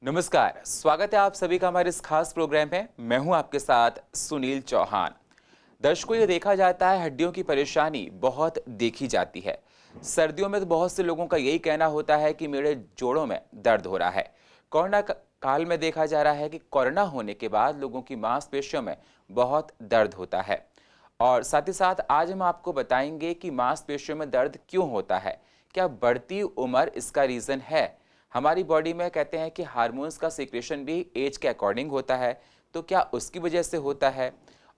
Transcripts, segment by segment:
नमस्कार, स्वागत है आप सभी का हमारे इस खास प्रोग्राम में। मैं हूं आपके साथ सुनील चौहान। दर्शकों, ये देखा जाता है हड्डियों की परेशानी बहुत देखी जाती है। सर्दियों में तो बहुत से लोगों का यही कहना होता है कि मेरे जोड़ों में दर्द हो रहा है। कोरोना काल में देखा जा रहा है कि कोरोना होने के बाद लोगों की मांसपेशियों में बहुत दर्द होता है। और साथ ही साथ आज हम आपको बताएंगे कि मांसपेशियों में दर्द क्यों होता है। क्या बढ़ती उम्र इसका रीजन है? हमारी बॉडी में कहते हैं कि हार्मोन्स का सीक्रेशन भी एज के अकॉर्डिंग होता है, तो क्या उसकी वजह से होता है?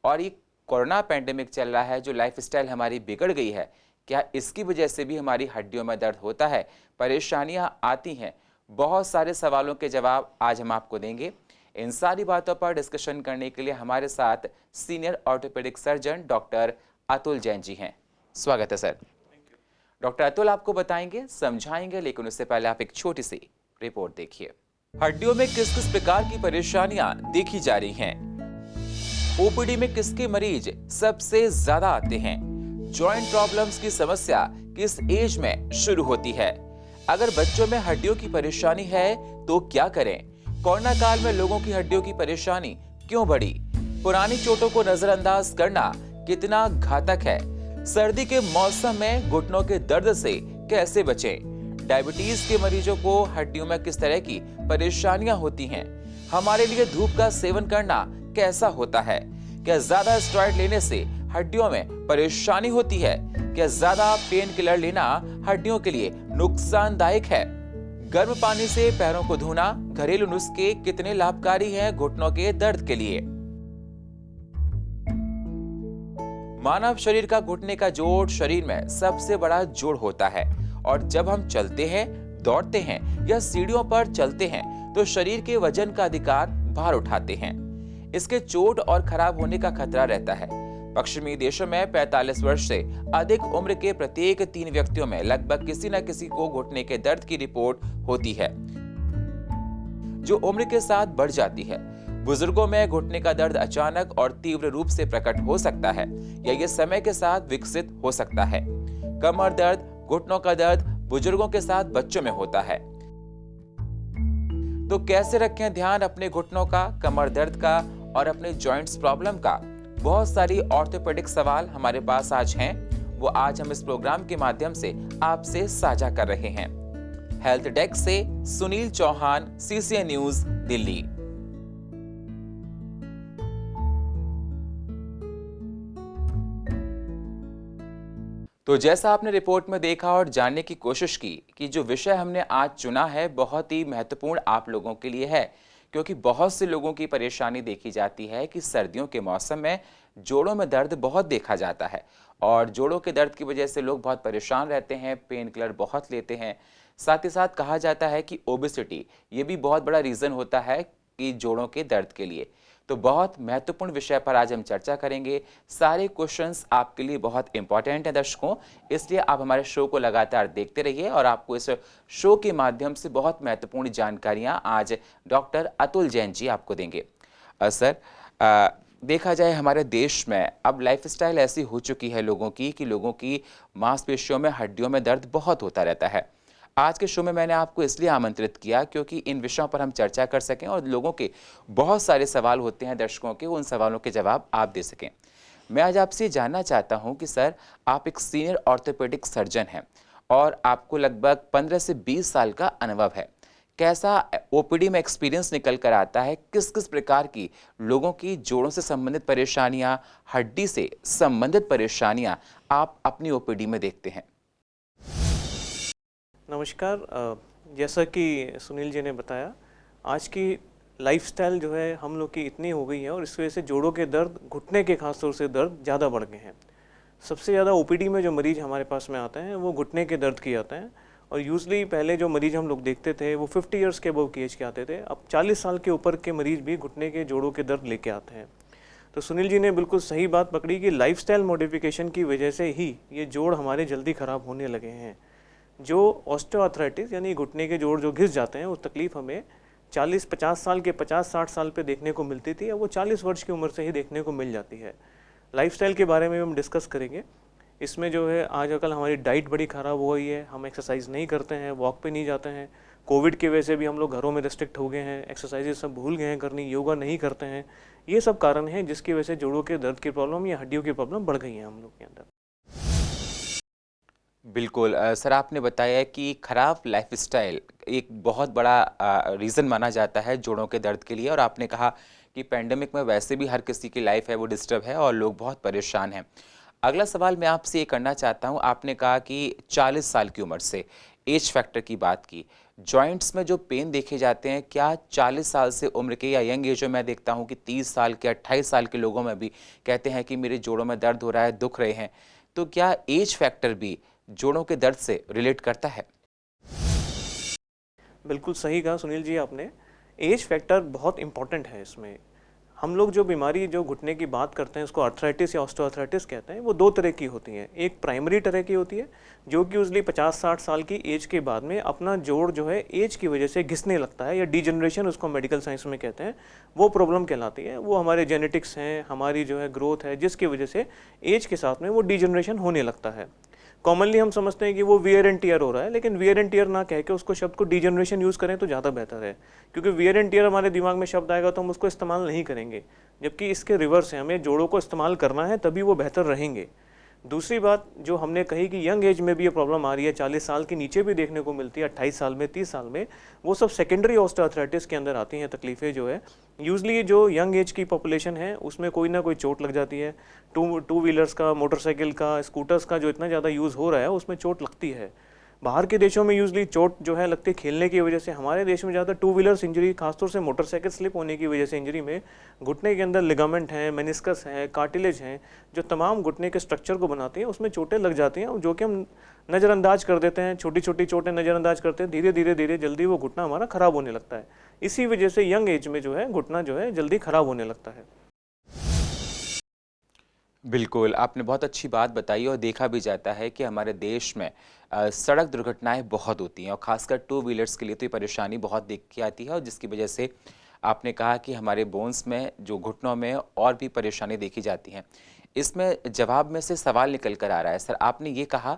और ये कोरोना पैंडेमिक चल रहा है, जो लाइफस्टाइल हमारी बिगड़ गई है, क्या इसकी वजह से भी हमारी हड्डियों में दर्द होता है, परेशानियां आती हैं? बहुत सारे सवालों के जवाब आज हम आपको देंगे। इन सारी बातों पर डिस्कशन करने के लिए हमारे साथ senior orthopaedic surgeon doctor Atul Jain ji हैं। स्वागत है सर। डॉक्टर अतुल आपको बताएंगे, समझाएंगे, लेकिन उससे पहले आप एक छोटी सी रिपोर्ट देखिए। हड्डियों में किस किस प्रकार की परेशानियां देखी जा रही हैं? ओपीडी में किसके मरीज सबसे ज्यादा आते हैं? जॉइंट प्रॉब्लम्स की समस्या किस एज में शुरू होती है? अगर बच्चों में हड्डियों की परेशानी है तो क्या करें? कोरोना काल में लोगों की हड्डियों की परेशानी क्यों बढ़ी? पुरानी चोटों को नजरअंदाज करना कितना घातक है? सर्दी के मौसम में घुटनों के दर्द से कैसे बचें? डायबिटीज के मरीजों को हड्डियों में किस तरह की परेशानियां होती हैं? हमारे लिए धूप का सेवन करना कैसा होता है? क्या ज्यादा स्टेरॉइड लेने से हड्डियों में परेशानी होती है? क्या ज्यादा पेन किलर लेना हड्डियों के लिए नुकसानदायक है? गर्म पानी से पैरों को धोना, घरेलू नुस्खे कितने लाभकारी हैं घुटनों के दर्द के लिए? मानव शरीर का घुटने का जोड़ शरीर में सबसे बड़ा जोड़ होता है, और जब हम चलते हैं, दौड़ते हैं या सीढ़ियों पर चलते हैं तो शरीर के वजन का अधिकार भार उठाते हैं। इसके चोट और खराब होने का खतरा रहता है। पश्चिमी देशों में 45 वर्ष से अधिक उम्र के प्रत्येक 3 व्यक्तियों में लगभग किसी न किसी को घुटने के दर्द की रिपोर्ट होती है, जो उम्र के साथ बढ़ जाती है। बुजुर्गों में घुटने का दर्द अचानक और तीव्र रूप से प्रकट हो सकता है, या ये समय के साथ विकसित हो सकता है। कमर दर्द, घुटनों का दर्द बुजुर्गों के साथ बच्चों में होता है। तो कैसे रखें ध्यान अपने घुटनों का, कमर दर्द का और अपने जॉइंट्स प्रॉब्लम का? बहुत सारी ऑर्थोपेडिक सवाल हमारे पास आज हैं, वो आज हम इस प्रोग्राम के माध्यम से आपसे साझा कर रहे हैं। हेल्थ डेस्क से सुनील चौहान, CCN न्यूज, दिल्ली। तो जैसा आपने रिपोर्ट में देखा और जानने की कोशिश की कि जो विषय हमने आज चुना है बहुत ही महत्वपूर्ण आप लोगों के लिए है, क्योंकि बहुत से लोगों की परेशानी देखी जाती है कि सर्दियों के मौसम में जोड़ों में दर्द बहुत देखा जाता है, और जोड़ों के दर्द की वजह से लोग बहुत परेशान रहते हैं, पेन किलर बहुत लेते हैं। साथ ही साथ कहा जाता है कि ओबेसिटी ये भी बहुत बड़ा रीज़न होता है कि जोड़ों के दर्द के लिए। तो बहुत महत्वपूर्ण विषय पर आज हम चर्चा करेंगे। सारे क्वेश्चंस आपके लिए बहुत इंपॉर्टेंट हैं दर्शकों, इसलिए आप हमारे शो को लगातार देखते रहिए, और आपको इस शो के माध्यम से बहुत महत्वपूर्ण जानकारियां आज डॉक्टर अतुल जैन जी आपको देंगे। सर, देखा जाए हमारे देश में अब लाइफस्टाइल ऐसी हो चुकी है लोगों की कि लोगों की मांसपेशियों में, हड्डियों में दर्द बहुत होता रहता है। आज के शो में मैंने आपको इसलिए आमंत्रित किया क्योंकि इन विषयों पर हम चर्चा कर सकें, और लोगों के बहुत सारे सवाल होते हैं दर्शकों के, उन सवालों के जवाब आप दे सकें। मैं आज आपसे जानना चाहता हूं कि सर, आप एक सीनियर ऑर्थोपेडिक सर्जन हैं और आपको लगभग 15 से 20 साल का अनुभव है। कैसा ओपीडी में एक्सपीरियंस निकल कर आता है? किस किस प्रकार की लोगों की जोड़ों से संबंधित परेशानियां, हड्डी से संबंधित परेशानियां आप अपनी ओपीडी में देखते हैं? नमस्कार। जैसा कि सुनील जी ने बताया, आज की लाइफस्टाइल जो है हम लोग की इतनी हो गई है, और इस वजह से जोड़ों के दर्द, घुटने के खास तौर से दर्द ज़्यादा बढ़ गए हैं। सबसे ज़्यादा ओपीडी में जो मरीज़ हमारे पास में आते हैं वो घुटने के दर्द की आते हैं, और यूजली पहले जो मरीज़ हम लोग देखते थे वो 50 ईयर्स के अबव की एज के आते थे। अब 40 साल के ऊपर के मरीज़ भी घुटने के जोड़ों के दर्द लेके आते हैं। तो सुनील जी ने बिल्कुल सही बात पकड़ी कि लाइफस्टाइल मॉडिफिकेशन की वजह से ही ये जोड़ हमारे जल्दी ख़राब होने लगे हैं। जो ऑस्टियोआर्थराइटिस यानी घुटने के जोड़ जो घिस जाते हैं, वो तकलीफ हमें 40-50 साल के 50-60 साल पे देखने को मिलती थी, अब वो 40 वर्ष की उम्र से ही देखने को मिल जाती है। लाइफस्टाइल के बारे में हम डिस्कस करेंगे इसमें जो है आजकल हमारी डाइट बड़ी ख़राब हो गई है, हम एक्सरसाइज नहीं करते हैं, वॉक पे नहीं जाते हैं। कोविड की वजह से भी हम लोग घरों में रिस्ट्रिक्ट हो गए हैं, एक्सरसाइजेज सब भूल गए हैं करनी, योगा नहीं करते हैं। ये सब कारण हैं जिसकी वजह से जोड़ों के दर्द की प्रॉब्लम या हड्डियों की प्रॉब्लम बढ़ गई है हम लोग के अंदर। बिल्कुल सर, आपने बताया कि खराब लाइफस्टाइल एक बहुत बड़ा रीज़न माना जाता है जोड़ों के दर्द के लिए, और आपने कहा कि पैंडेमिक में वैसे भी हर किसी की लाइफ है वो डिस्टर्ब है और लोग बहुत परेशान हैं। अगला सवाल मैं आपसे ये करना चाहता हूँ, आपने कहा कि 40 साल की उम्र से एज फैक्टर की बात की, जॉइंट्स में जो पेन देखे जाते हैं, क्या 40 साल से उम्र के या यंग एज में मैं देखता हूँ कि 30 साल के 28 साल के लोगों में भी कहते हैं कि मेरे जोड़ों में दर्द हो रहा है, दुख रहे हैं, तो क्या एज फैक्टर भी जोड़ों के दर्द से रिलेट करता है? बिल्कुल सही कहा सुनील जी आपने। एज फैक्टर बहुत इंपॉर्टेंट है इसमें। हम लोग जो बीमारी जो घुटने की बात करते हैं उसको आर्थराइटिस या ऑस्टियोआर्थराइटिस कहते हैं, वो दो तरह की होती हैं। एक प्राइमरी तरह की होती है जो कि यूजली 50-60 साल की एज के बाद में अपना जोड़ जो है एज की वजह से घिसने लगता है, या डीजनरेशन उसको मेडिकल साइंस में कहते हैं, वो प्रॉब्लम कहलाती है। वो हमारे जेनेटिक्स हैं, हमारी जो है ग्रोथ है, जिसकी वजह से एज के साथ में वो डीजनरेशन होने लगता है। कॉमनली हम समझते हैं कि वो वियर एंड टियर हो रहा है, लेकिन वियर एंड टियर ना कह के उसको शब्द को डीजनरेशन यूज़ करें तो ज़्यादा बेहतर है, क्योंकि वियर एंड टियर हमारे दिमाग में शब्द आएगा तो हम उसको इस्तेमाल नहीं करेंगे, जबकि इसके रिवर्स है, हमें जोड़ों को इस्तेमाल करना है तभी वो बेहतर रहेंगे। दूसरी बात जो हमने कही कि यंग एज में भी ये प्रॉब्लम आ रही है, 40 साल के नीचे भी देखने को मिलती है, 28 साल में, 30 साल में, वो सब सेकेंडरी ऑस्टियोआर्थराइटिस के अंदर आती हैं तकलीफ़ें जो है। यूजली जो यंग एज की पॉपुलेशन है उसमें कोई ना कोई चोट लग जाती है। टू व्हीलर्स का, मोटरसाइकिल का, स्कूटर्स का जो इतना ज़्यादा यूज़ हो रहा है उसमें चोट लगती है। बाहर के देशों में यूजली चोट जो है लगती है खेलने की वजह से, हमारे देश में ज़्यादा टू व्हीलर्स इंजरी, खासतौर से मोटरसाइकिल स्लिप होने की वजह से इंजरी में घुटने के अंदर लिगामेंट हैं, मेनिस्कस है, कार्टिलेज हैं, जो तमाम घुटने के स्ट्रक्चर को बनाती हैं, उसमें चोटें लग जाती हैं, जो कि हम नज़रअंदाज कर देते हैं। छोटी छोटी चोटें नज़रअंदाज करते हैं, धीरे धीरे धीरे जल्दी वो घुटना हमारा ख़राब होने लगता है। इसी वजह से यंग एज में जो है घुटना जो है जल्दी ख़राब होने लगता है। बिल्कुल, आपने बहुत अच्छी बात बताई, और देखा भी जाता है कि हमारे देश में सड़क दुर्घटनाएं बहुत होती हैं, और ख़ासकर टू व्हीलर्स के लिए तो ये परेशानी बहुत दिख के आती है, और जिसकी वजह से आपने कहा कि हमारे बोन्स में, जो घुटनों में और भी परेशानी देखी जाती हैं। इसमें जवाब में से सवाल निकल कर आ रहा है, सर आपने ये कहा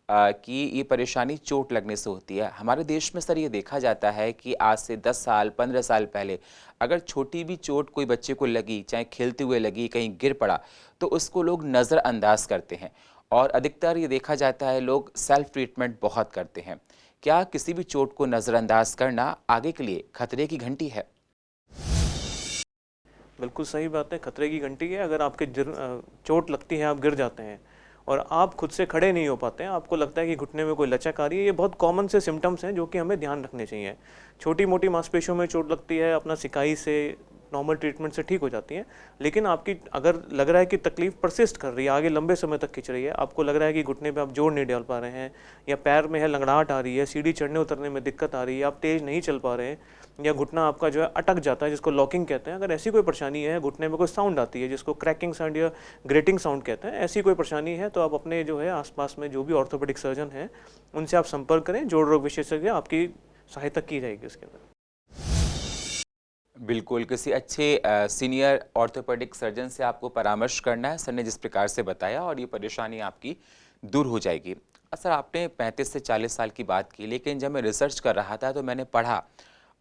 कि ये परेशानी चोट लगने से होती है। हमारे देश में सर ये देखा जाता है कि आज से 10 साल 15 साल पहले अगर छोटी भी चोट कोई बच्चे को लगी, चाहे खेलते हुए लगी, कहीं गिर पड़ा, तो उसको लोग नज़रअंदाज करते हैं, और अधिकतर ये देखा जाता है लोग सेल्फ ट्रीटमेंट बहुत करते हैं। क्या किसी भी चोट को नज़रअंदाज करना आगे के लिए खतरे की घंटी है? बिल्कुल सही बात है, खतरे की घंटी है। अगर आपके चोट लगती है, आप गिर जाते हैं और आप खुद से खड़े नहीं हो पाते हैं, आपको लगता है कि घुटने में कोई लचक आ रही है, ये बहुत कॉमन से सिम्टम्स हैं जो कि हमें ध्यान रखने चाहिए। छोटी मोटी मांसपेशियों में चोट लगती है, अपना सिकाई से, नॉर्मल ट्रीटमेंट से ठीक हो जाती है, लेकिन आपकी अगर लग रहा है कि तकलीफ परसिस्ट कर रही है, आगे लंबे समय तक खिंच रही है, आपको लग रहा है कि घुटने पे आप जोर नहीं डाल पा रहे हैं, या पैर में है लंगड़ाहट आ रही है, सीढ़ी चढ़ने उतरने में दिक्कत आ रही है, आप तेज़ नहीं चल पा रहे हैं, या घुटना आपका जो है अटक जाता है, जिसको लॉकिंग कहते हैं, अगर ऐसी कोई परेशानी है, घुटने में कोई साउंड आती है जिसको क्रैकिंग साउंड या ग्रेटिंग साउंड कहते हैं, ऐसी कोई परेशानी है तो आप अपने जो है आसपास में जो भी ऑर्थोपेडिक सर्जन हैं उनसे आप संपर्क करें, जोड़ रोग विशेषज्ञ आपकी सहायता की जाएगी इसके अंदर। बिल्कुल, किसी अच्छे सीनियर ऑर्थोपेडिक सर्जन से आपको परामर्श करना है, सर ने जिस प्रकार से बताया, और ये परेशानी आपकी दूर हो जाएगी। सर आपने 35 से 40 साल की बात की, लेकिन जब मैं रिसर्च कर रहा था तो मैंने पढ़ा,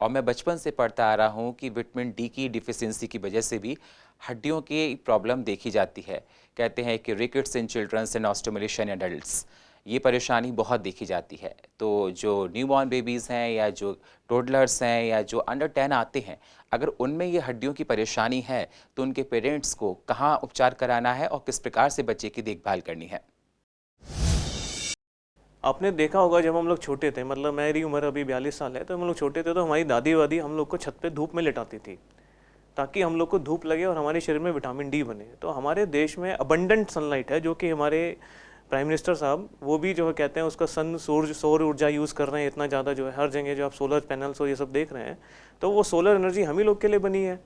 और मैं बचपन से पढ़ता आ रहा हूँ कि विटामिन डी की डिफिशियंसी की वजह से भी हड्डियों की प्रॉब्लम देखी जाती है। कहते हैं कि rickets in childrens and osteomalacia in adults, ये परेशानी बहुत देखी जाती है। तो जो न्यूबॉर्न बेबीज़ हैं, या जो टोडलर्स हैं, या जो अंडर 10 आते हैं, अगर उनमें ये हड्डियों की परेशानी है तो उनके पेरेंट्स को कहाँ उपचार कराना है और किस प्रकार से बच्चे की देखभाल करनी है? आपने देखा होगा जब हम लोग छोटे थे, मतलब मेरी उम्र अभी 42 साल है, तो हम लोग छोटे थे तो हमारी दादी वादी हम लोग को छत पे धूप में लिटाती थी ताकि हम लोग को धूप लगे और हमारे शरीर में विटामिन डी बने। तो हमारे देश में अबंडेंट सनलाइट है, जो कि हमारे प्राइम मिनिस्टर साहब वो भी जो है कहते हैं उसका सौर ऊर्जा यूज़ कर रहे हैं इतना ज़्यादा, जो है हर जगह जो आप सोलर पैनल्स और ये सब देख रहे हैं, तो वो सोलर एनर्जी हम ही लोग के लिए बनी है।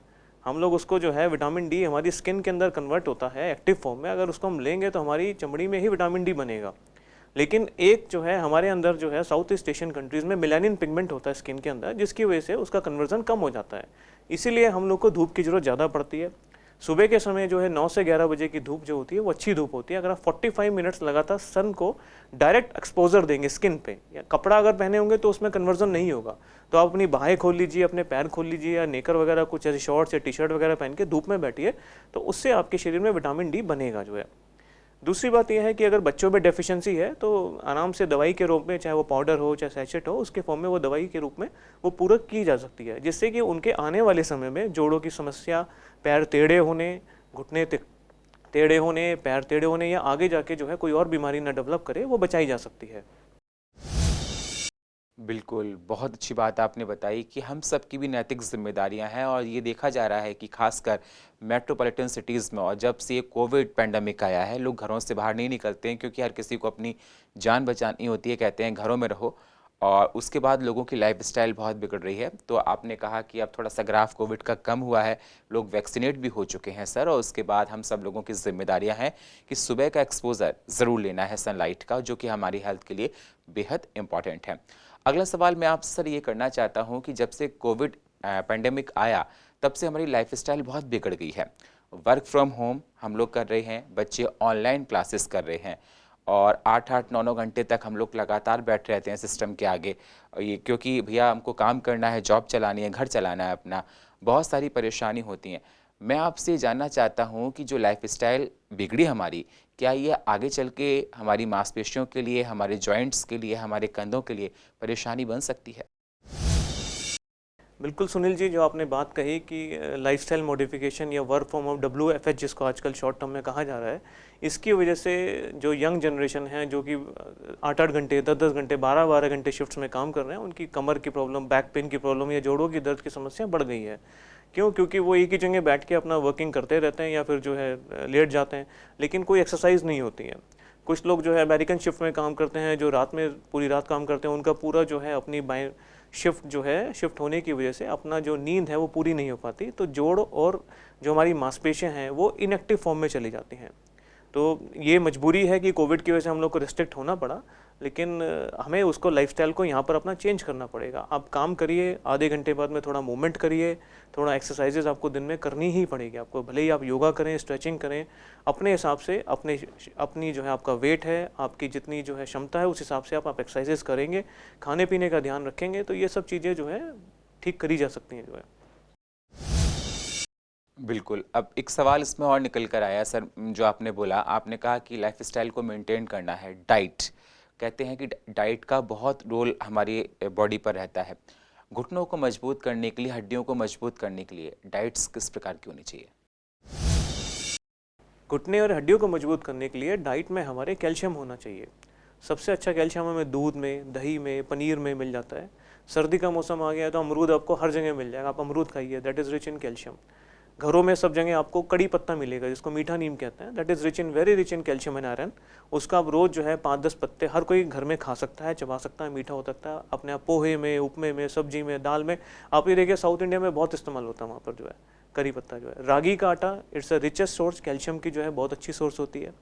हम लोग उसको जो है विटामिन डी हमारी स्किन के अंदर कन्वर्ट होता है एक्टिव फॉर्म में, अगर उसको हम लेंगे तो हमारी चमड़ी में ही विटामिन डी बनेगा। लेकिन एक जो है हमारे अंदर जो है साउथ ईस्ट एशियन कंट्रीज़ में मेलानिन पिगमेंट होता है स्किन के अंदर, जिसकी वजह से उसका कन्वर्जन कम हो जाता है, इसीलिए हम लोग को धूप की ज़रूरत ज़्यादा पड़ती है। सुबह के समय जो है 9 से 11 बजे की धूप जो होती है वो अच्छी धूप होती है। अगर आप 45 मिनट्स लगातार सन को डायरेक्ट एक्सपोजर देंगे स्किन पे, या कपड़ा अगर पहने होंगे तो उसमें कन्वर्जन नहीं होगा, तो आप अपनी बाहें खोल लीजिए, अपने पैर खोल लीजिए, या नेकर वगैरह कुछ ऐसे शॉर्ट्स या टी शर्ट वगैरह पहन के धूप में बैठिए, तो उससे आपके शरीर में विटामिन डी बनेगा जो है। दूसरी बात यह है कि अगर बच्चों में डेफिशिएंसी है तो आराम से दवाई के रूप में, चाहे वो पाउडर हो चाहे सैचेट हो, उसके फॉर्म में वो दवाई के रूप में वो पूरक की जा सकती है, जिससे कि उनके आने वाले समय में जोड़ों की समस्या, पैर टेढ़े होने, घुटने टेढ़े होने, पैर टेढ़े होने, या आगे जाके जो है कोई और बीमारी ना डेवलप करे, वो बचाई जा सकती है। बिल्कुल, बहुत अच्छी बात आपने बताई कि हम सब की भी नैतिक ज़िम्मेदारियां हैं और ये देखा जा रहा है कि खासकर मेट्रोपॉलिटन सिटीज़ में, और जब से ये कोविड पैंडेमिक आया है, लोग घरों से बाहर नहीं निकलते हैं क्योंकि हर किसी को अपनी जान बचानी होती है, कहते हैं घरों में रहो। और उसके बाद लोगों की लाइफस्टाइल बहुत बिगड़ रही है। तो आपने कहा कि अब थोड़ा सा ग्राफ कोविड का कम हुआ है, लोग वैक्सीनेट भी हो चुके हैं सर, और उसके बाद हम सब लोगों की जिम्मेदारियां हैं कि सुबह का एक्सपोजर ज़रूर लेना है सनलाइट का, जो कि हमारी हेल्थ के लिए बेहद इंपॉर्टेंट है। अगला सवाल मैं आपसे सर ये करना चाहता हूँ कि जब से कोविड पेंडेमिक आया तब से हमारी लाइफस्टाइल बहुत बिगड़ गई है। वर्क फ्रॉम होम हम लोग कर रहे हैं, बच्चे ऑनलाइन क्लासेस कर रहे हैं, और 8-8 9-9 घंटे तक हम लोग लगातार बैठ रहते हैं सिस्टम के आगे, ये क्योंकि भैया हमको काम करना है, जॉब चलानी है, घर चलाना है अपना, बहुत सारी परेशानी होती हैं। मैं आपसे जानना चाहता हूँ कि जो लाइफस्टाइल बिगड़ी हमारी, क्या ये आगे चल के हमारी मांसपेशियों के लिए, हमारे जॉइंट्स के लिए, हमारे कंधों के लिए परेशानी बन सकती है? बिल्कुल सुनील जी, जो आपने बात कही कि लाइफस्टाइल मॉडिफिकेशन या वर्क फ्रॉम होम, WFH जिसको आजकल शॉर्ट टर्म में कहा जा रहा है, इसकी वजह से जो यंग जनरेशन है जो कि 8-8 घंटे, 10-10 घंटे, 12-12 घंटे शिफ्ट्स में काम कर रहे हैं, उनकी कमर की प्रॉब्लम, बैक पेन की प्रॉब्लम या जोड़ों की दर्द की समस्या बढ़ गई है। क्यों? क्योंकि वो एक ही जगह बैठ के अपना वर्किंग करते रहते हैं या फिर जो है लेट जाते हैं, लेकिन कोई एक्सरसाइज नहीं होती है। कुछ लोग जो है अमेरिकन शिफ्ट में काम करते हैं, जो रात में पूरी रात काम करते हैं, उनका पूरा जो है अपनी बाएं शिफ्ट जो है, शिफ्ट होने की वजह से अपना जो नींद है वो पूरी नहीं हो पाती, तो जोड़ और जो हमारी मांसपेशियां हैं वो इनएक्टिव फॉर्म में चली जाती हैं। तो ये मजबूरी है कि कोविड की वजह से हम लोग को रिस्ट्रिक्ट होना पड़ा, लेकिन हमें उसको लाइफस्टाइल को यहाँ पर अपना चेंज करना पड़ेगा। आप काम करिए, आधे घंटे बाद में थोड़ा मूवमेंट करिए, थोड़ा एक्सरसाइजेज आपको दिन में करनी ही पड़ेगी आपको, भले ही आप योगा करें, स्ट्रेचिंग करें, अपने हिसाब से अपनी जो है आपका वेट है, आपकी जितनी जो है क्षमता है, उस हिसाब से आप एक्सरसाइजेज करेंगे, खाने पीने का ध्यान रखेंगे, तो ये सब चीज़ें जो है ठीक करी जा सकती हैं जो है। बिल्कुल। अब एक सवाल इसमें और निकल कर आया सर, जो आपने बोला, आपने कहा कि लाइफस्टाइल को मेंटेन करना है, डाइट, कहते हैं कि डाइट का बहुत रोल हमारी बॉडी पर रहता है। घुटनों को मजबूत करने के लिए, हड्डियों को मजबूत करने के लिए डाइट्स किस प्रकार की होनी चाहिए? घुटने और हड्डियों को मजबूत करने के लिए डाइट में हमारे कैल्शियम होना चाहिए। सबसे अच्छा कैल्शियम हमें दूध में, दही में, पनीर में मिल जाता है। सर्दी का मौसम आ गया है तो अमरूद आपको हर जगह मिल जाएगा, आप अमरूद खाइए, that is rich in calcium. घरों में सब जगह आपको कड़ी पत्ता मिलेगा, जिसको मीठा नीम कहते हैं, that is rich in, very rich in calcium and iron. उसका आप रोज़ जो है 5-10 पत्ते हर कोई घर में खा सकता है, चबा सकता है, मीठा हो सकता है, अपने आप पोहे में, उपमे में, सब्जी में, दाल में। आप ये देखिए साउथ इंडिया में बहुत इस्तेमाल होता है वहाँ पर जो है करी पत्ता जो है। रागी का आटा, it's a richest source, calcium की जो है बहुत अच्छी सोर्स होती है।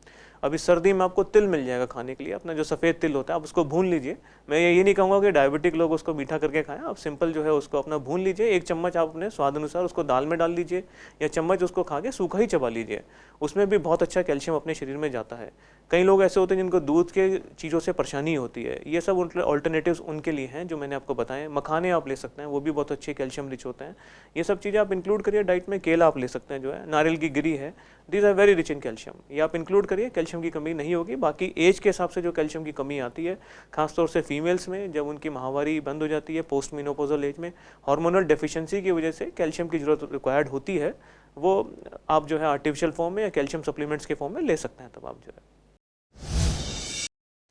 अभी सर्दी में आपको तिल मिल जाएगा खाने के लिए, अपना जो सफ़ेद तिल होता है आप उसको भून लीजिए। मैं ये नहीं कहूँगा कि डायबिटिक लोग उसको मीठा करके खाएं, आप सिंपल जो है उसको अपना भून लीजिए, 1 चम्मच आप अपने स्वाद अनुसार उसको दाल में डाल लीजिए, या चम्मच उसको खा के सूखा ही चबा लीजिए, उसमें भी बहुत अच्छा कैल्शियम अपने शरीर में जाता है। कई लोग ऐसे होते हैं जिनको दूध के चीज़ों से परेशानी होती है, ये सब ऑल्टरनेटिव्स उनके लिए हैं जो मैंने आपको बताए। मखाने आप ले सकते हैं, वो भी बहुत अच्छे कैल्शियम रिच होते हैं। ये सब चीज़ें आप इंक्लूड करिए डाइट में। केला आप ले सकते हैं जो है, नारियल की गिरी है, these are very rich in calcium, ये आप इंक्लूड करिए, कैल्शियम की कमी नहीं होगी। बाकी एज के हिसाब से जो कैल्शियम की कमी आती है, खासतौर से फीमेल्स में, जब उनकी माहवारी बंद हो जाती है, पोस्ट मेनोपॉजल एज में, हार्मोनल डेफिशिएंसी की वजह से कैल्शियम की जरूरत रिक्वायर्ड होती है, वो आप जो है आर्टिफिशियल फॉर्म में या कैल्शियम सप्लीमेंट्स के फॉर्म में ले सकते हैं तब आप जो है।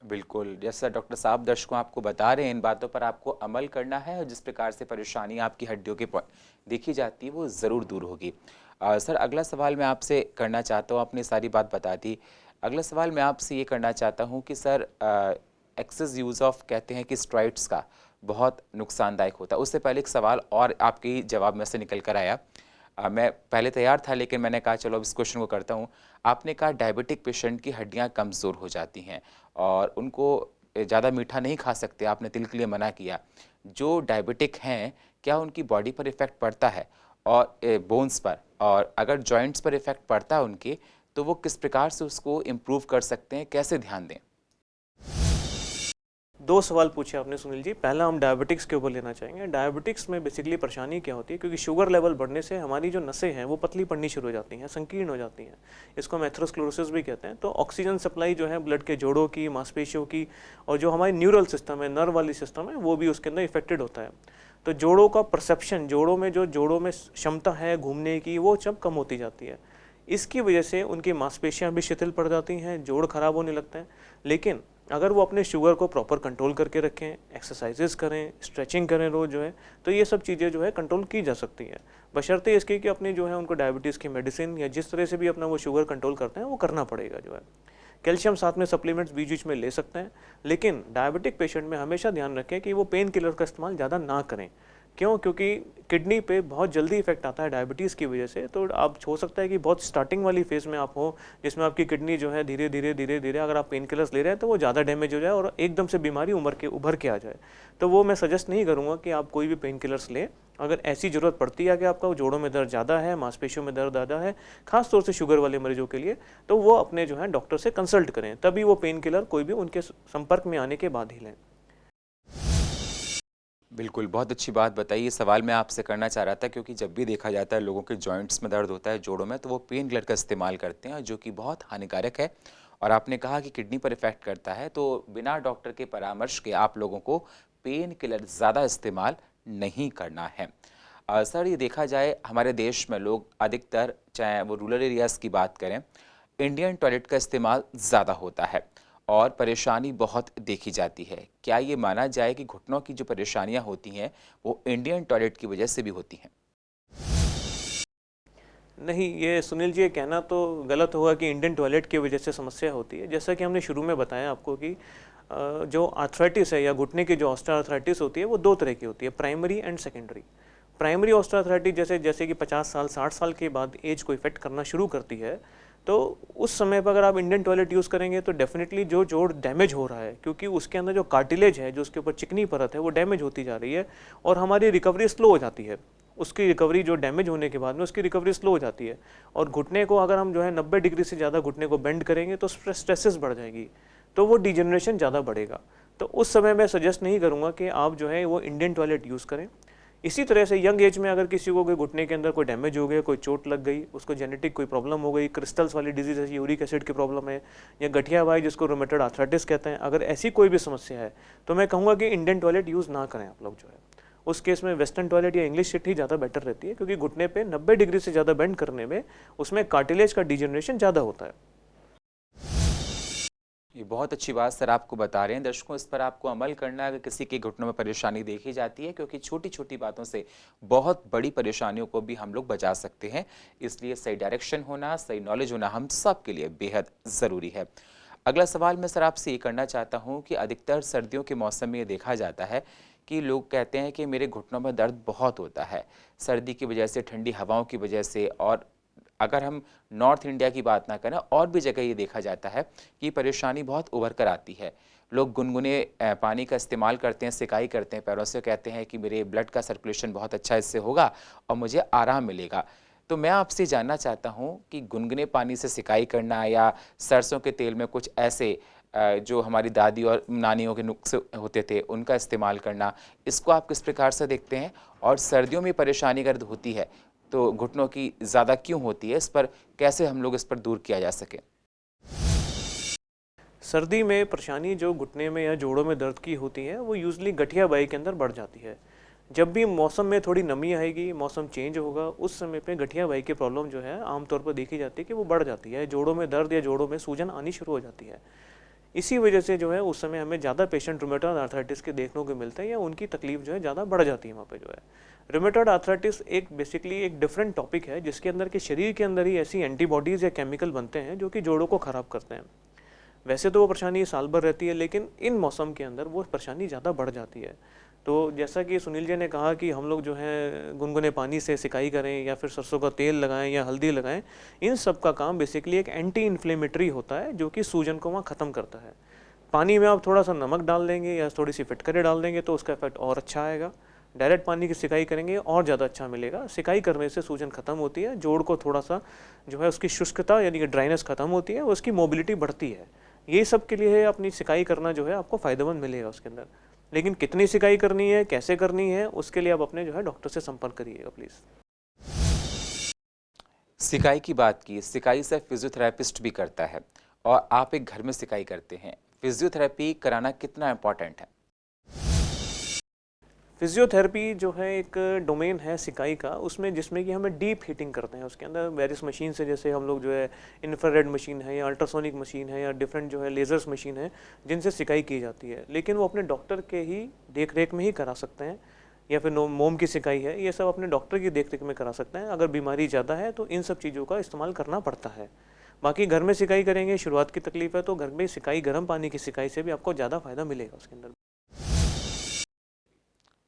बिल्कुल, जैसा डॉक्टर साहब दर्शकों आपको बता रहे हैं, इन बातों पर आपको अमल करना है और जिस प्रकार से परेशानी आपकी हड्डियों के देखी जाती है वो ज़रूर दूर होगी। सर अगला सवाल मैं आपसे करना चाहता हूँ, आपने सारी बात बता दी। अगला सवाल मैं आपसे ये करना चाहता हूँ कि सर एक्सेस यूज़ ऑफ, कहते हैं कि स्टेरॉइड्स का बहुत नुकसानदायक होता है। उससे पहले एक सवाल और आपके जवाब में से निकल कर आया, मैं पहले तैयार था लेकिन मैंने कहा चलो अब इस क्वेश्चन को करता हूँ। आपने कहा डायबिटिक पेशेंट की हड्डियाँ कमज़ोर हो जाती हैं और उनको ज़्यादा मीठा नहीं खा सकते, आपने तिल के लिए मना किया। जो डायबिटिक हैं क्या उनकी बॉडी पर इफ़ेक्ट पड़ता है? और बोन्स पर, और अगर जॉइंट्स पर इफेक्ट पड़ता है उनके, तो वो किस प्रकार से उसको इम्प्रूव कर सकते हैं, कैसे ध्यान दें? दो सवाल पूछे आपने सुनील जी। पहला हम डायबिटिक्स के ऊपर लेना चाहेंगे। डायबिटिक्स में बेसिकली परेशानी क्या होती है, क्योंकि शुगर लेवल बढ़ने से हमारी जो नसें हैं वो पतली पड़नी शुरू हो जाती हैं, संकीर्ण हो जाती हैं। इसको हम एथेरोस्क्लेरोसिस भी कहते हैं। तो ऑक्सीजन सप्लाई जो है ब्लड के जोड़ों की, मांसपेशियों की, और जो हमारी न्यूरल सिस्टम है, नर्व वाली सिस्टम है, वो भी उसके अंदर इफेक्टेड होता है। तो जोड़ों का परसेप्शन, जोड़ों में क्षमता है घूमने की, वो सब कम होती जाती है। इसकी वजह से उनकी मांसपेशियां भी शिथिल पड़ जाती हैं, जोड़ खराब होने लगते हैं। लेकिन अगर वो अपने शुगर को प्रॉपर कंट्रोल करके रखें, एक्सरसाइजेस करें, स्ट्रेचिंग करें रोज जो है, तो ये सब चीज़ें जो है कंट्रोल की जा सकती हैं, बशर्ते इसके कि अपनी जो है उनको डायबिटीज़ की मेडिसिन या जिस तरह से भी अपना वो शुगर कंट्रोल करते हैं वो करना पड़ेगा जो है। कैल्शियम साथ में सप्लीमेंट्स बीच बीच में ले सकते हैं, लेकिन डायबिटिक पेशेंट में हमेशा ध्यान रखें कि वो पेन किलर का इस्तेमाल ज़्यादा ना करें। क्यों? क्योंकि किडनी पे बहुत जल्दी इफेक्ट आता है डायबिटीज़ की वजह से। तो आप हो सकता है कि बहुत स्टार्टिंग वाली फेज़ में आप हो, जिसमें आपकी किडनी जो है धीरे धीरे अगर आप पेन किलर्स ले रहे हैं तो वो ज़्यादा डैमेज हो जाए और एकदम से बीमारी उभर के आ जाए। तो वो मैं सजेस्ट नहीं करूँगा कि आप कोई भी पेन किलर्स लें। अगर ऐसी ज़रूरत पड़ती है कि आपका जोड़ों में दर्द ज़्यादा है, मांसपेशियों में दर्द ज़्यादा है, खास तौर से शुगर वाले मरीजों के लिए, तो वो अपने जो है डॉक्टर से कंसल्ट करें, तभी वो पेन किलर कोई भी उनके संपर्क में आने के बाद ही लें। बिल्कुल, बहुत अच्छी बात बताई। ये सवाल मैं आपसे करना चाह रहा था, क्योंकि जब भी देखा जाता है लोगों के जॉइंट्स में दर्द होता है, जोड़ों में, तो वो पेन किलर का इस्तेमाल करते हैं, जो कि बहुत हानिकारक है। और आपने कहा कि किडनी पर इफेक्ट करता है, तो बिना डॉक्टर के परामर्श के आप लोगों को पेन किलर ज़्यादा इस्तेमाल नहीं करना है। सर, ये देखा जाए हमारे देश में लोग अधिकतर, चाहे वो रूरल एरियाज़ की बात करें, इंडियन टॉयलेट का इस्तेमाल ज़्यादा होता है और परेशानी बहुत देखी जाती है। क्या ये माना जाए कि घुटनों की जो परेशानियां होती हैं वो इंडियन टॉयलेट की वजह से भी होती हैं? नहीं, ये सुनील जी, ये कहना तो गलत होगा कि इंडियन टॉयलेट की वजह से समस्या होती है। जैसा कि हमने शुरू में बताया आपको कि जो आर्थराइटिस है या घुटने की जो ऑस्टियोआर्थराइटिस होती है वो दो तरह की होती है, primary and secondary. Primary osteoarthritis जैसे कि 50 साल 60 साल के बाद एज को इफेक्ट करना शुरू करती है, तो उस समय पर अगर आप इंडियन टॉयलेट यूज़ करेंगे तो डेफिनेटली जो जोड़ डैमेज हो रहा है, क्योंकि उसके अंदर जो कार्टिलेज है, जो उसके ऊपर चिकनी परत है, वो डैमेज होती जा रही है और हमारी रिकवरी स्लो हो जाती है। उसकी रिकवरी जो डैमेज होने के बाद में उसकी रिकवरी स्लो हो जाती है। और घुटने को अगर हम जो है 90 डिग्री से ज़्यादा घुटने को बेंड करेंगे तो स्ट्रेसेस बढ़ जाएगी, तो वो डिजेनरेशन ज़्यादा बढ़ेगा। तो उस समय मैं सजेस्ट नहीं करूँगा कि आप जो है वो इंडियन टॉयलेट यूज़ करें। इसी तरह से यंग एज में अगर किसी को कोई घुटने के अंदर कोई डैमेज हो गया, कोई चोट लग गई, उसको जेनेटिक कोई प्रॉब्लम हो गई, क्रिस्टल्स वाली डिजीज है, यूरिक एसिड की प्रॉब्लम है, या गठिया वाई जिसको रोमेटॉइड आर्थराइटिस कहते हैं, अगर ऐसी कोई भी समस्या है तो मैं कहूँगा कि इंडियन टॉयलेट यूज़ ना करें आप लोग जो है। उस केस में वेस्टर्न टॉयलेट या इंग्लिश सीट ही ज़्यादा बेटर रहती है, क्योंकि घुटने पे 90 डिग्री से ज़्यादा बेंड करने में उसमें कार्टिलेज का डिजेनरेशन ज़्यादा होता है। ये बहुत अच्छी बात सर आपको बता रहे हैं। दर्शकों, इस पर आपको अमल करना है अगर किसी के घुटनों में परेशानी देखी जाती है, क्योंकि छोटी छोटी बातों से बहुत बड़ी परेशानियों को भी हम लोग बचा सकते हैं। इसलिए सही डायरेक्शन होना, सही नॉलेज होना हम सब के लिए बेहद ज़रूरी है। अगला सवाल मैं सर आपसे ये करना चाहता हूँ कि अधिकतर सर्दियों के मौसम में ये देखा जाता है कि लोग कहते हैं कि मेरे घुटनों में दर्द बहुत होता है, सर्दी की वजह से, ठंडी हवाओं की वजह से। और अगर हम नॉर्थ इंडिया की बात ना करें, और भी जगह ये देखा जाता है कि परेशानी बहुत उभर कर आती है। लोग गुनगुने पानी का इस्तेमाल करते हैं, सिकाई करते हैं पैरों से, कहते हैं कि मेरे ब्लड का सर्कुलेशन बहुत अच्छा इससे होगा और मुझे आराम मिलेगा। तो मैं आपसे जानना चाहता हूँ कि गुनगुने पानी से सिकाई करना या सरसों के तेल में कुछ ऐसे जो हमारी दादी और नानियों के नुस्खे होते थे उनका इस्तेमाल करना, इसको आप किस प्रकार से देखते हैं? और सर्दियों में परेशानी अगर होती है तो घुटनों की ज़्यादा क्यों होती है, इस पर कैसे हम लोग इस पर दूर किया जा सके? सर्दी में परेशानी जो घुटने में या जोड़ों में दर्द की होती है वो यूजली गठिया बाई के अंदर बढ़ जाती है। जब भी मौसम में थोड़ी नमी आएगी, मौसम चेंज होगा, उस समय पे गठिया बाई की प्रॉब्लम जो है आमतौर पर देखी जाती है कि वो बढ़ जाती है, जोड़ों में दर्द या जोड़ों में सूजन आनी शुरू हो जाती है। इसी वजह से जो है उस समय हमें ज़्यादा पेशेंट रूमेटॉइड आर्थराइटिस के देखने को मिलता है, या उनकी तकलीफ जो है ज़्यादा बढ़ जाती है वहाँ पे जो है। रूमेटॉइड आर्थराइटिस एक बेसिकली एक डिफरेंट टॉपिक है, जिसके अंदर के शरीर के अंदर ही ऐसी एंटीबॉडीज़ या केमिकल बनते हैं जो कि जोड़ों को ख़राब करते हैं। वैसे तो वो परेशानी साल भर रहती है, लेकिन इन मौसम के अंदर वो परेशानी ज़्यादा बढ़ जाती है। तो जैसा कि सुनील जी ने कहा कि हम लोग जो है गुनगुने पानी से सिकाई करें या फिर सरसों का तेल लगाएं या हल्दी लगाएं, इन सब का काम बेसिकली एक एंटी इन्फ्लेमेटरी होता है जो कि सूजन को वहाँ ख़त्म करता है। पानी में आप थोड़ा सा नमक डाल देंगे या थोड़ी सी फिटकरी डाल देंगे तो उसका इफेक्ट और अच्छा आएगा। डायरेक्ट पानी की सिकाई करेंगे और ज़्यादा अच्छा मिलेगा। सिकाई करने से सूजन खत्म होती है, जोड़ को थोड़ा सा जो है उसकी शुष्कता यानी कि ड्राइनेस खत्म होती है, उसकी मोबिलिटी बढ़ती है। ये सब के लिए अपनी सिकाई करना जो है आपको फ़ायदेमंद मिलेगा उसके अंदर। लेकिन कितनी सिकाई करनी है, कैसे करनी है, उसके लिए आप अपने जो है डॉक्टर से संपर्क करिएगा प्लीज़। सिकाई की बात की, सिकाई से फिजियोथेरेपिस्ट भी करता है और आप एक घर में सिकाई करते हैं। फिजियोथेरेपी कराना कितना इम्पोर्टेंट है? फिजियोथेरेपी जो है एक डोमेन है सिकाई का, उसमें जिसमें कि हमें डीप हीटिंग करते हैं। उसके अंदर वेरियस मशीन से, जैसे हम लोग जो है इंफ्रारेड मशीन है या अल्ट्रासोनिक मशीन है या डिफरेंट जो है लेजर्स मशीन है जिनसे सिकाई की जाती है। लेकिन वो अपने डॉक्टर के ही देख रेख में ही करा सकते हैं, या फिर मोम की सिकाई है, ये सब अपने डॉक्टर की देख रेख में करा सकते हैं। अगर बीमारी ज़्यादा है तो इन सब चीज़ों का इस्तेमाल करना पड़ता है। बाकी घर में सिकाई करेंगे, शुरुआत की तकलीफ है तो घर में सिकाई, गर्म पानी की सिकाई से भी आपको ज़्यादा फायदा मिलेगा उसके अंदर।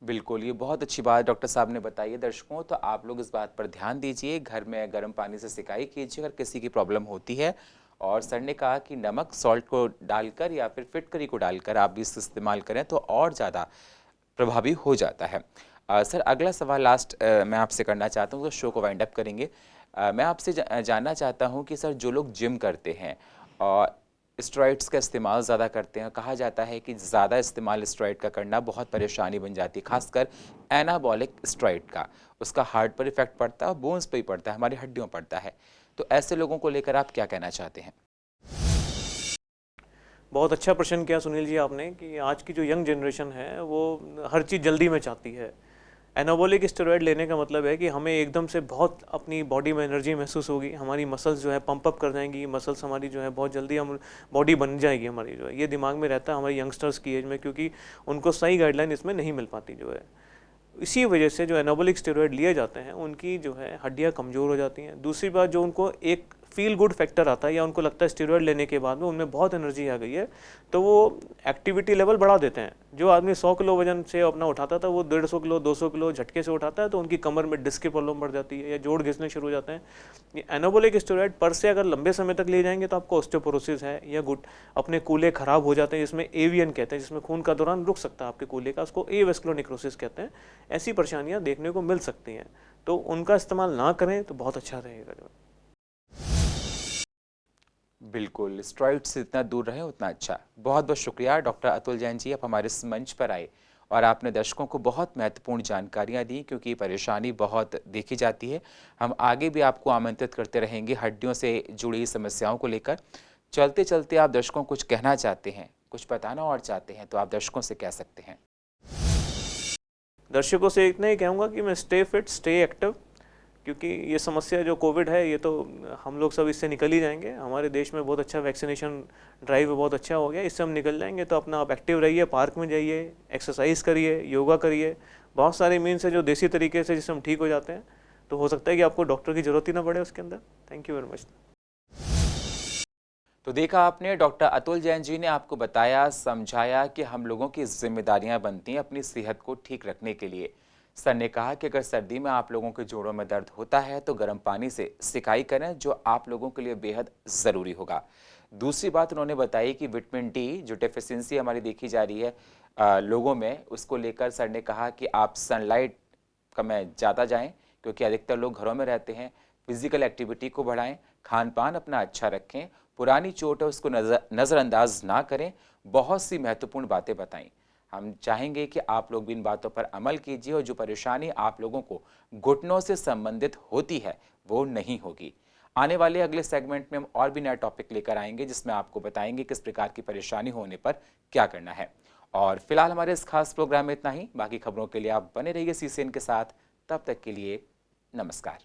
बिल्कुल, ये बहुत अच्छी बात डॉक्टर साहब ने बताई है दर्शकों। तो आप लोग इस बात पर ध्यान दीजिए, घर में गर्म पानी से सिकाई कीजिए अगर किसी की प्रॉब्लम होती है। और सर ने कहा कि नमक, सॉल्ट को डालकर या फिर फिटकरी को डालकर आप भी इसका इस्तेमाल करें तो और ज़्यादा प्रभावी हो जाता है। सर, अगला सवाल लास्ट मैं आपसे करना चाहता हूँ, तो शो को वाइंड अप करेंगे। मैं आपसे जानना चाहता हूँ कि सर, जो लोग जिम करते हैं और स्टेरॉइड्स का इस्तेमाल ज़्यादा करते हैं, कहा जाता है कि ज़्यादा इस्तेमाल स्टेरॉइड का करना बहुत परेशानी बन जाती है, खासकर एनाबॉलिक स्टेरॉइड का। उसका हार्ट पर इफेक्ट पड़ता है और बोन्स पर ही पड़ता है, हमारी हड्डियों पर पड़ता है। तो ऐसे लोगों को लेकर आप क्या कहना चाहते हैं? बहुत अच्छा प्रश्न किया सुनील जी आपने, कि आज की जो यंग जनरेशन है वो हर चीज़ जल्दी में चाहती है। एनाबॉलिक स्टेरॉइड लेने का मतलब है कि हमें एकदम से बहुत अपनी बॉडी में एनर्जी महसूस होगी, हमारी मसल्स जो है पंप अप कर जाएंगी, मसल्स हमारी जो है बहुत जल्दी हम बॉडी बन जाएगी हमारी, जो है ये दिमाग में रहता है हमारी यंगस्टर्स की एज में, क्योंकि उनको सही गाइडलाइन इसमें नहीं मिल पाती जो है। इसी वजह से जो एनाबॉलिक स्टेरॉइड लिए जाते हैं उनकी जो है हड्डियां कमज़ोर हो जाती हैं। दूसरी बात, जो उनको एक फील गुड फैक्टर आता है या उनको लगता है स्टेरॉइड लेने के बाद में उनमें बहुत एनर्जी आ गई है, तो वो एक्टिविटी लेवल बढ़ा देते हैं। जो आदमी 100 किलो वजन से अपना उठाता था वो 150 किलो 200 किलो झटके से उठाता है, तो उनकी कमर में डिस्क की प्रॉब्लम बढ़ जाती है या जोड़ घिसने शुरू हो जाते हैं। ये एनाबॉलिक स्टेरॉइड पर से अगर लंबे समय तक ले जाएंगे तो आपको ऑस्टियोपोरोसिस है या अपने कूल्हे खराब हो जाते हैं, जिसमें एवीएन कहते हैं, जिसमें खून का दौरान रुक सकता है आपके कूल्हे का, उसको एवेस्कुलर नेक्रोसिस कहते हैं। ऐसी परेशानियां देखने को मिल सकती हैं, तो उनका इस्तेमाल ना करें तो बहुत अच्छा रहेगा। जो बिल्कुल, स्टेरॉइड से जितना दूर रहें उतना अच्छा। बहुत बहुत शुक्रिया डॉक्टर अतुल जैन जी, आप हमारे इस मंच पर आए और आपने दर्शकों को बहुत महत्वपूर्ण जानकारियां दी, क्योंकि परेशानी बहुत देखी जाती है। हम आगे भी आपको आमंत्रित करते रहेंगे हड्डियों से जुड़ी समस्याओं को लेकर। चलते चलते आप दर्शकों को कुछ कहना चाहते हैं, कुछ बताना और चाहते हैं, तो आप दर्शकों से कह सकते हैं। दर्शकों से इतना ही कहूँगा कि मैं स्टे फिट, स्टे एक्टिव, क्योंकि ये समस्या जो कोविड है ये तो हम लोग सब इससे निकल ही जाएंगे। हमारे देश में बहुत अच्छा वैक्सीनेशन ड्राइव बहुत अच्छा हो गया, इससे हम निकल जाएंगे। तो अपना आप एक्टिव रहिए, पार्क में जाइए, एक्सरसाइज करिए, योगा करिए। बहुत सारे मीन्स है जो देसी तरीके से जिससे हम ठीक हो जाते हैं, तो हो सकता है कि आपको डॉक्टर की ज़रूरत ही ना पड़े उसके अंदर। Thank you very much. तो देखा आपने, डॉक्टर अतुल जैन जी ने आपको बताया, समझाया कि हम लोगों की जिम्मेदारियां बनती हैं अपनी सेहत को ठीक रखने के लिए। सर ने कहा कि अगर सर्दी में आप लोगों के जोड़ों में दर्द होता है तो गर्म पानी से सिकाई करें, जो आप लोगों के लिए बेहद ज़रूरी होगा। दूसरी बात उन्होंने बताई कि विटामिन डी जो डेफिशिएंसी हमारी देखी जा रही है लोगों में, उसको लेकर सर ने कहा कि आप सनलाइट का में ज़्यादा जाएं, क्योंकि अधिकतर लोग घरों में रहते हैं। फिजिकल एक्टिविटी को बढ़ाएं, खान पान अपना अच्छा रखें, पुरानी चोट है उसको नज़रअंदाज ना करें। बहुत सी महत्वपूर्ण बातें बताई। हम चाहेंगे कि आप लोग भी इन बातों पर अमल कीजिए और जो परेशानी आप लोगों को घुटनों से संबंधित होती है वो नहीं होगी। आने वाले अगले सेगमेंट में हम और भी नया टॉपिक लेकर आएंगे, जिसमें आपको बताएंगे किस प्रकार की परेशानी होने पर क्या करना है। और फिलहाल हमारे इस खास प्रोग्राम में इतना ही। बाकी खबरों के लिए आप बने रहिए CCN के साथ। तब तक के लिए नमस्कार।